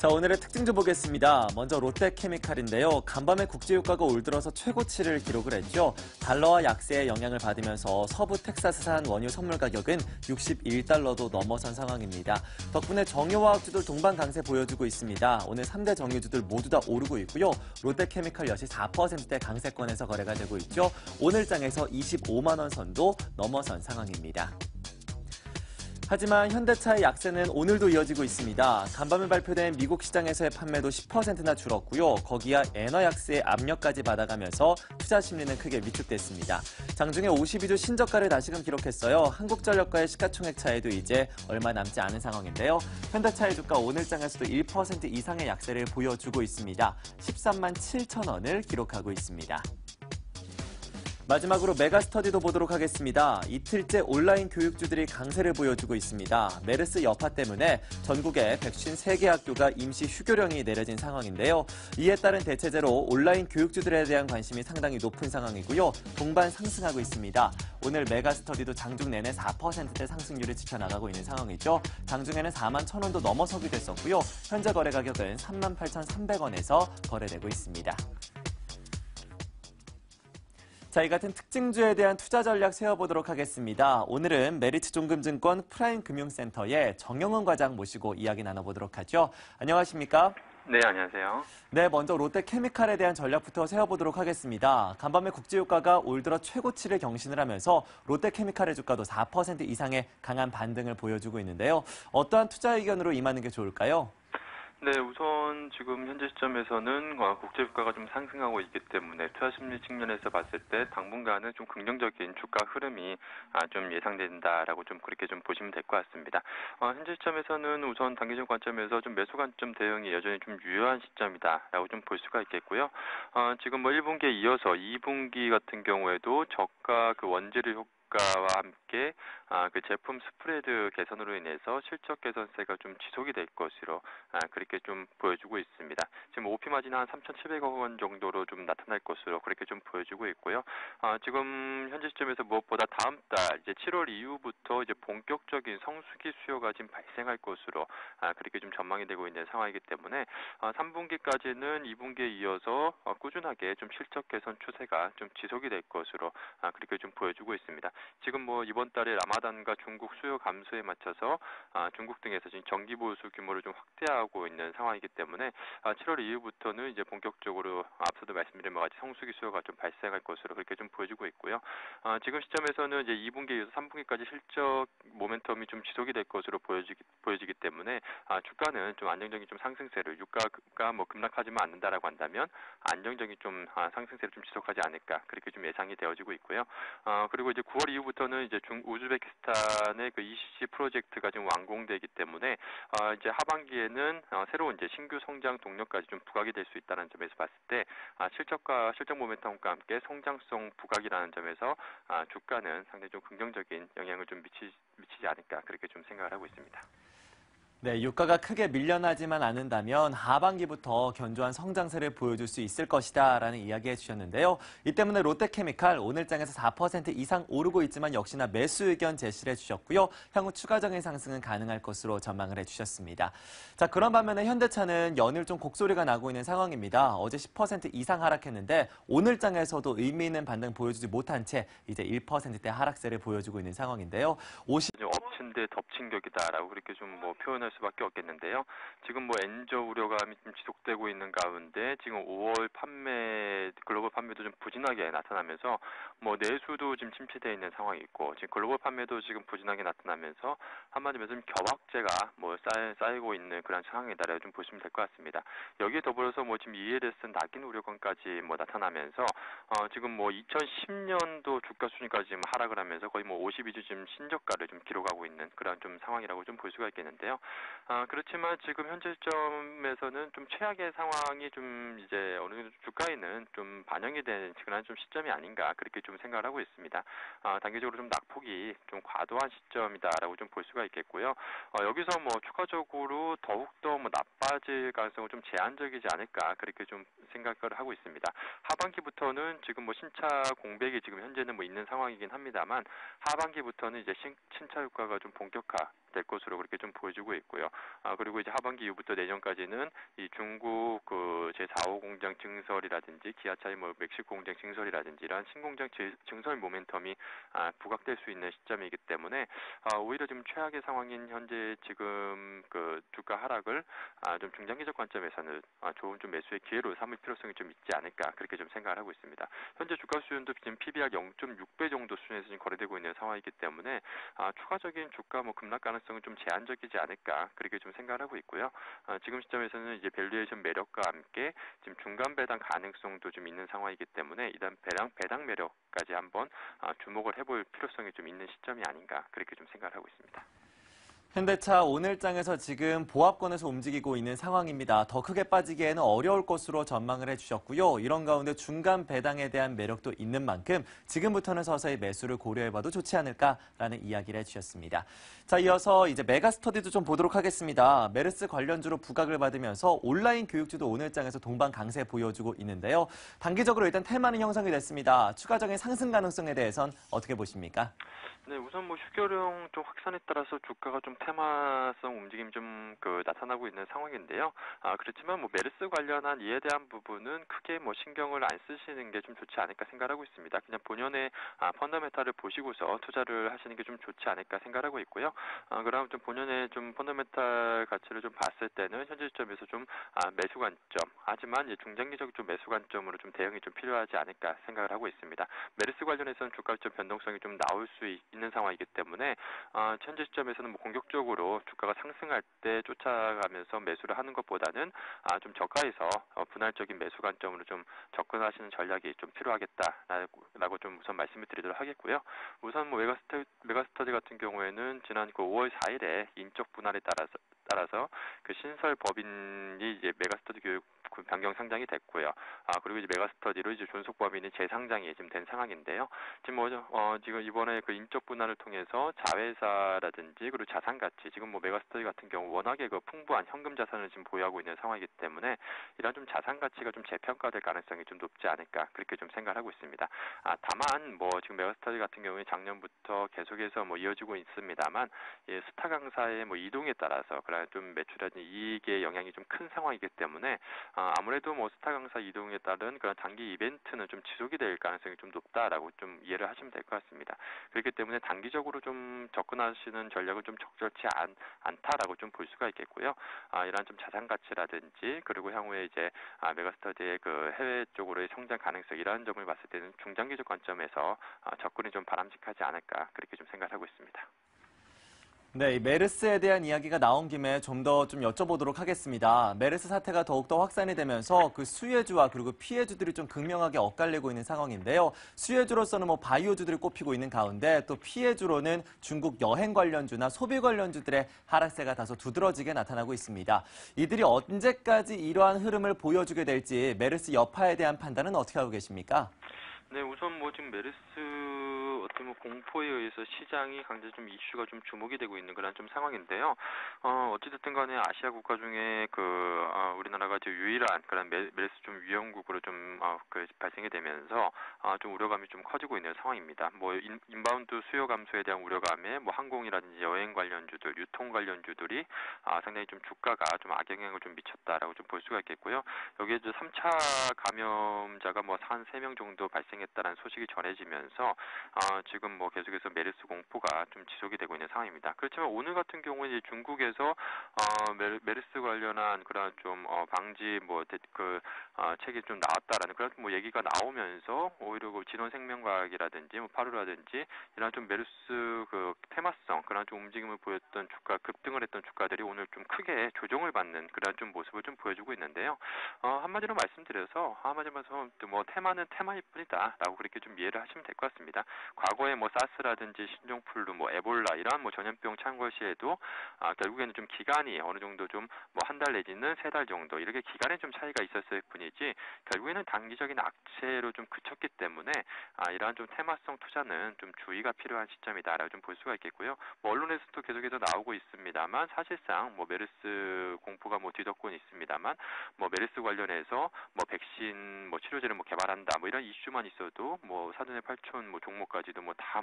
자, 오늘의 특징 좀 보겠습니다. 먼저 롯데케미칼인데요. 간밤에 국제유가가 올 들어서 최고치를 기록을 했죠. 달러와 약세의 영향을 받으면서 서부 텍사스산 원유 선물 가격은 61달러도 넘어선 상황입니다. 덕분에 정유화학주들 동반 강세 보여주고 있습니다. 오늘 3대 정유주들 모두 다 오르고 있고요. 롯데케미칼 역시 4%대 강세권에서 거래가 되고 있죠. 오늘 장에서 25만 원 선도 넘어선 상황입니다. 하지만 현대차의 약세는 오늘도 이어지고 있습니다. 간밤에 발표된 미국 시장에서의 판매도 10%나 줄었고요. 거기야 엔화 약세의 압력까지 받아가면서 투자 심리는 크게 위축됐습니다. 장중에 52주 신저가를 다시금 기록했어요. 한국전력과의 시가총액 차이도 이제 얼마 남지 않은 상황인데요. 현대차의 주가 오늘 장에서도 1% 이상의 약세를 보여주고 있습니다. 13만 7천 원을 기록하고 있습니다. 마지막으로 메가스터디도 보도록 하겠습니다. 이틀째 온라인 교육주들이 강세를 보여주고 있습니다. 메르스 여파 때문에 전국에 153개 학교가 임시 휴교령이 내려진 상황인데요. 이에 따른 대체제로 온라인 교육주들에 대한 관심이 상당히 높은 상황이고요. 동반 상승하고 있습니다. 오늘 메가스터디도 장중 내내 4%대 상승률을 지켜나가고 있는 상황이죠. 장중에는 4만 1,000원도 넘어서기도 했었고요. 현재 거래 가격은 38,300원에서 거래되고 있습니다. 자, 이 같은 특징주에 대한 투자 전략 세워보도록 하겠습니다. 오늘은 메리츠종금증권 프라임금융센터의 정영은 과장 모시고 이야기 나눠보도록 하죠. 안녕하십니까? 네, 안녕하세요. 네, 먼저 롯데케미칼에 대한 전략부터 세워보도록 하겠습니다. 간밤에 국제유가가 올 들어 최고치를 경신을 하면서 롯데케미칼의 주가도 4% 이상의 강한 반등을 보여주고 있는데요. 어떠한 투자 의견으로 임하는 게 좋을까요? 네, 우선 지금 현재 시점에서는 국제유가가 좀 상승하고 있기 때문에 투자 심리 측면에서 봤을 때 당분간은 좀 긍정적인 주가 흐름이 좀 예상된다라고 좀 그렇게 좀 보시면 될 것 같습니다. 현재 시점에서는 우선 단기적 관점에서 좀 매수 관점 대응이 여전히 좀 유효한 시점이다라고 좀 볼 수가 있겠고요. 지금 뭐 1분기에 이어서 2분기 같은 경우에도 저가 그 원재료 효과와 함께 그 제품 스프레드 개선으로 인해서 실적 개선세가 좀 지속이 될 것으로 그렇게 좀 보여주고 있습니다. 지금 OP 마진 한 3,700억 원 정도로 좀 나타날 것으로 그렇게 좀 보여주고 있고요. 지금 현재 시점에서 무엇보다 다음 달 이제 7월 이후부터 이제 본격적인 성수기 수요가 지금 발생할 것으로 그렇게 좀 전망이 되고 있는 상황이기 때문에 3분기까지는 2분기에 이어서 꾸준하게 좀 실적 개선 추세가 좀 지속이 될 것으로 그렇게 좀 보여주고 있습니다. 지금 뭐 이번 달에 라마단과 중국 수요 감소에 맞춰서 중국 등에서 지금 정기 보수 규모를 좀 확대하고 있는 상황이기 때문에 7월 이후부터는 이제 본격적으로 앞서도 말씀드린 바와 같이 성수기 수요가 좀 발생할 것으로 그렇게 좀 보여주고 있고요. 지금 시점에서는 이제 2분기에 이어서 3분기까지 실적 모멘텀이 좀 지속이 될 것으로 보여지기 때문에 주가는 좀 안정적인 좀 상승세를 유가가 뭐 급락하지만 않는다라고 한다면 안정적인 좀 상승세를 좀 지속하지 않을까 그렇게 좀 예상이 되어지고 있고요. 그리고 이제 9월 이후부터는 이제 우즈베키스탄의 그 ECC 프로젝트가 지금 완공되기 때문에 이제 하반기에는 새로운 이제 신규 성장 동력까지 좀 부각이 될 수 있다는 점에서 봤을 때 실적 모멘텀과 함께 성장성 부각이라는 점에서 주가는 상당히 좀 긍정적인 영향을 좀 미치지 않을까 그렇게 좀 생각을 하고 있습니다. 네, 유가가 크게 밀려나지만 않는다면 하반기부터 견조한 성장세를 보여줄 수 있을 것이다라는 이야기 해주셨는데요. 이 때문에 롯데케미칼 오늘장에서 4% 이상 오르고 있지만 역시나 매수 의견 제시를 해주셨고요. 향후 추가적인 상승은 가능할 것으로 전망을 해주셨습니다. 자, 그런 반면에 현대차는 연일 좀 곡소리가 나고 있는 상황입니다. 어제 10% 이상 하락했는데 오늘장에서도 의미 있는 반등 보여주지 못한 채 이제 1%대 하락세를 보여주고 있는 상황인데요. 엎친 데 덮친 격이다라고 그렇게 좀 뭐 표현할 수밖에 없겠는데요. 지금 뭐 엔저 우려감이 좀 지속되고 있는 가운데 지금 5월 글로벌 판매도 좀 부진하게 나타나면서 뭐 내수도 지금 침체되어 있는 상황이 있고 지금 글로벌 판매도 지금 부진하게 나타나면서 한마디로 좀 겨박제가 뭐 쌓이고 있는 그런 상황이다라고 좀 보시면 될 것 같습니다. 여기에 더불어서 뭐 지금 ELS 낙인 우려감까지 뭐 나타나면서 지금 뭐 2010년도 주가 수준까지 지금 하락을 하면서 거의 뭐 52주 지금 신저가를 좀 기록하고 있는 그런 좀 상황이라고 좀 볼 수가 있겠는데요. 그렇지만 지금 현재 시점에서는 좀 최악의 상황이 좀 이제 어느 정도 주가에는 좀 반영이 되는 그런 좀 시점이 아닌가 그렇게 좀 생각을 하고 있습니다. 단기적으로 좀 낙폭이 좀 과도한 시점이다라고 좀 볼 수가 있겠고요. 여기서 뭐 추가적으로 더욱더 뭐 나빠질 가능성은 좀 제한적이지 않을까 그렇게 좀 생각을 하고 있습니다. 하반기부터는 지금 뭐 신차 공백이 지금 현재는 뭐 있는 상황이긴 합니다만 하반기부터는 이제 신차 효과가 좀 본격화 될 것으로 그렇게 좀 보여지고 있고요. 그리고 이제 하반기 이후부터 내년까지는 이 중국 그 제4호 공장 증설이라든지 기아차의 뭐 멕시코 공장 증설이라든지 이런 신공장 증설 모멘텀이 부각될 수 있는 시점이기 때문에 오히려 지금 최악의 상황인 현재 지금 그 주가 하락을 좀 중장기적 관점에서는 좋은 좀 매수의 기회로 삼을 필요성이 좀 있지 않을까 그렇게 좀 생각을 하고 있습니다. 현재 주가 수준도 지금 PBR 0.6배 정도 수준에서 지금 거래되고 있는 상황이기 때문에 추가적인 주가 뭐 급락 가능성은 좀 제한적이지 않을까 그렇게 좀 생각을 하고 있고요. 지금 시점에서는 이제 밸류에이션 매력과 함께 지금 중간 배당 가능성도 좀 있는 상황이기 때문에 일단 배당 매력까지 한번 주목을 해볼 필요성이 좀 있는 시점이 아닌가 그렇게 좀 생각을 하고 있습니다. 현대차 오늘장에서 지금 보합권에서 움직이고 있는 상황입니다. 더 크게 빠지기에는 어려울 것으로 전망을 해주셨고요. 이런 가운데 중간 배당에 대한 매력도 있는 만큼 지금부터는 서서히 매수를 고려해봐도 좋지 않을까라는 이야기를 해주셨습니다. 자, 이어서 이제 메가스터디도 좀 보도록 하겠습니다. 메르스 관련주로 부각을 받으면서 온라인 교육주도 오늘장에서 동반 강세 보여주고 있는데요. 단기적으로 일단 테마는 형성이 됐습니다. 추가적인 상승 가능성에 대해선 어떻게 보십니까? 네, 우선 뭐 휴교령 좀 확산에 따라서 주가가 좀 테마성 움직임이 좀 나타나고 있는 상황인데요. 그렇지만 뭐 메르스 관련한 이에 대한 부분은 크게 뭐 신경을 안 쓰시는 게 좀 좋지 않을까 생각하고 있습니다. 그냥 본연의 펀더멘탈을 보시고서 투자를 하시는 게 좀 좋지 않을까 생각하고 있고요. 그럼 좀 본연의 좀 펀더멘탈 가치를 좀 봤을 때는 현재 시점에서 좀 매수 관점, 하지만 이제 중장기적 좀 매수 관점으로 좀 대응이 좀 필요하지 않을까 생각을 하고 있습니다. 메르스 관련해서는 주가 좀 변동성이 좀 나올 수 있는 상황이기 때문에 현재 시점에서는 뭐 공격적으로 주가가 상승할 때 쫓아가면서 매수를 하는 것보다는 좀 저가에서 분할적인 매수 관점으로 좀 접근하시는 전략이 좀 필요하겠다라고 좀 우선 말씀을 드리도록 하겠고요. 우선 뭐 메가스터디 같은 경우에는 지난 5월 4일에 인적 분할에 따라서 그 신설 법인이 이제 메가스터디 교육 변경 상장이 됐고요. 그리고 이제 메가스터디로 이제 존속 법인이 재상장이 지금 된 상황인데요. 지금 지금 이번에 그 인적 분할을 통해서 자회사라든지 그리고 자산 가치 지금 뭐 메가스터디 같은 경우 워낙에 그 풍부한 현금 자산을 지금 보유하고 있는 상황이기 때문에 이런 좀 자산 가치가 좀 재평가될 가능성이 좀 높지 않을까 그렇게 좀 생각하고 있습니다. 다만 뭐 지금 메가스터디 같은 경우에 작년부터 계속해서 뭐 이어지고 있습니다만 스타 강사의 뭐 이동에 따라서 그런 좀 매출이라든지 이익의 영향이 좀 큰 상황이기 때문에 아무래도 뭐 스타 강사 이동에 따른 그런 단기 이벤트는 좀 지속이 될 가능성이 좀 높다라고 좀 이해를 하시면 될 것 같습니다. 그렇기 때문에 단기적으로 좀 접근하시는 전략은 좀 적절치 않다라고 좀 볼 수가 있겠고요. 이러한 좀 자산 가치라든지 그리고 향후에 이제 메가스터디의 그 해외 쪽으로의 성장 가능성 이러한 점을 봤을 때는 중장기적 관점에서 접근이 좀 바람직하지 않을까 그렇게 좀 생각하고 있습니다. 네, 이 메르스에 대한 이야기가 나온 김에 좀 더 좀 여쭤보도록 하겠습니다. 메르스 사태가 더욱더 확산이 되면서 그 수혜주와 그리고 피해주들이 좀 극명하게 엇갈리고 있는 상황인데요. 수혜주로서는 뭐 바이오주들이 꼽히고 있는 가운데 또 피해주로는 중국 여행 관련주나 소비 관련주들의 하락세가 다소 두드러지게 나타나고 있습니다. 이들이 언제까지 이러한 흐름을 보여주게 될지 메르스 여파에 대한 판단은 어떻게 하고 계십니까? 네, 우선 뭐 지금 메르스 어떤 뭐 공포에 의해서 시장이 강제 좀 이슈가 좀 주목이 되고 있는 그런 좀 상황인데요. 어찌됐든 간에 아시아 국가 중에 우리나라가 지금 유일한 그런 메르스 좀 위험국으로 좀 발생이 되면서 좀 우려감이 좀 커지고 있는 상황입니다. 뭐 인바운드 수요 감소에 대한 우려감에 뭐 항공이라든지 여행 관련주들, 유통 관련주들이 상당히 좀 주가가 좀 악영향을 좀 미쳤다라고 좀 볼 수가 있겠고요. 여기에 이제 3차 감염자가 뭐 한 3명 정도 발생했다는 소식이 전해지면서 지금 뭐 계속해서 메르스 공포가 좀 지속이 되고 있는 상황입니다. 그렇지만 오늘 같은 경우에 이제 중국에서 메르스 관련한 그런 좀 방지 책이 좀 나왔다라는 그런 뭐 얘기가 나오면서 오히려 그 진원생명과학이라든지 뭐 파루라든지 이런 좀 메르스 그 테마성 그런 좀 움직임을 보였던 급등을 했던 주가들이 오늘 좀 크게 조정을 받는 그런 좀 모습을 좀 보여주고 있는데요. 한마디로 말씀드려서 뭐 테마는 테마일 뿐이다라고 그렇게 좀 이해를 하시면 될 것 같습니다. 과거에 뭐 사스라든지 신종플루, 뭐 에볼라 이러한 뭐 전염병 창궐 시에도 결국에는 좀 기간이 어느 정도 좀 뭐 한 달 내지는 3달 정도 이렇게 기간에 좀 차이가 있었을 뿐이지 결국에는 단기적인 악재로 좀 그쳤기 때문에 이러한 좀 테마성 투자는 좀 주의가 필요한 시점이다라고 좀 볼 수가 있겠고요. 뭐 언론에서도 계속해서 나오고 있습니다만 사실상 뭐 메르스 공포가 뭐 뒤덮고는 있습니다만 뭐 메르스 관련해서 뭐 백신 뭐 치료제를 뭐 개발한다 뭐 이런 이슈만 있어도 뭐 사전에 8촌 뭐 종목까지도 뭐 다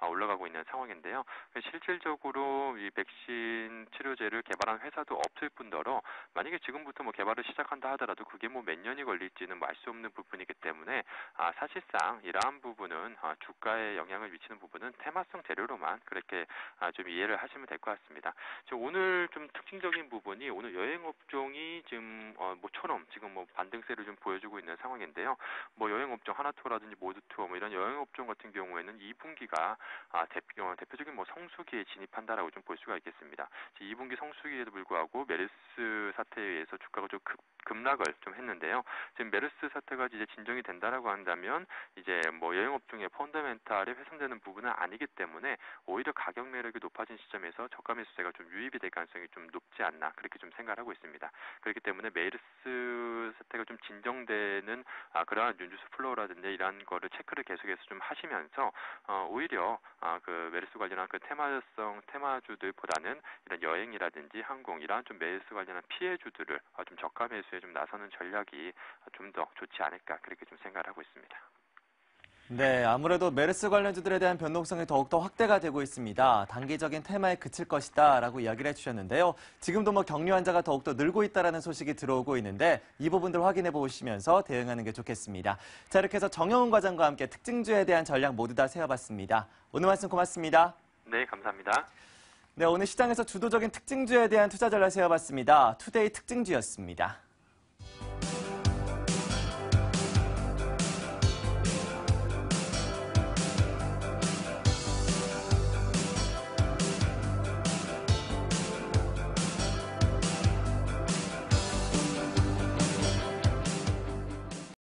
올라가고 있는 상황인데요. 실질적으로 이 백신 치료제를 개발한 회사도 없을 뿐더러 만약에 지금부터 개발을 시작한다 하더라도 그게 몇 년이 걸릴지는 알 수 없는 부분이기 때문에 사실상 이러한 부분은 주가에 영향을 미치는 부분은 테마성 재료로만 그렇게 좀 이해를 하시면 될 것 같습니다. 오늘 좀 특징적인 부분이 오늘 여행업종이 지금 모처럼 지금 반등세를 좀 보여주고 있는 상황인데요. 여행업종 하나투어라든지 모두투어 이런 여행업종 같은 경우에는 2분기가 대표적인 성수기에 진입한다라고 좀 볼 수가 있겠습니다. 2분기 성수기에도 불구하고 메르스 사태에 의해서 주가가 좀 급락을 좀 했는데요. 지금 메르스 사태가 이제 진정이 된다라고 한다면 이제 여행업종의 펀더멘탈이 훼손되는 부분은 아니기 때문에 오히려 가격 매력이 높아진 시점에서 저가 매수세가 좀 유입이 될 가능성이 좀 높지 않나 그렇게 좀 생각을 하고 있습니다. 그렇기 때문에 메르스 사태가 좀 진정되는 그러한 뉴스 플로우라든지 이러한 거를 체크를 계속해서 좀 하시면서 오히려 그 메르스 관련한 그 테마주들보다는 이런 여행이라든지 항공 이러한 좀 메르스 관련한 피해주들을 좀 저가 매수에 좀 나서는 전략이 좀 더 좋지 않을까 그렇게 좀 생각을 하고 있습니다. 네, 아무래도 메르스 관련주들에 대한 변동성이 더욱더 확대가 되고 있습니다. 단기적인 테마에 그칠 것이다 라고 이야기를 해주셨는데요. 지금도 격리 환자가 더욱더 늘고 있다는 소식이 들어오고 있는데 이 부분들 확인해 보시면서 대응하는 게 좋겠습니다. 자, 이렇게 해서 정영훈 과장과 함께 특징주에 대한 전략 모두 다 세워봤습니다. 오늘 말씀 고맙습니다. 네, 감사합니다. 네, 오늘 시장에서 주도적인 특징주에 대한 투자 전략 세워봤습니다. 투데이 특징주였습니다.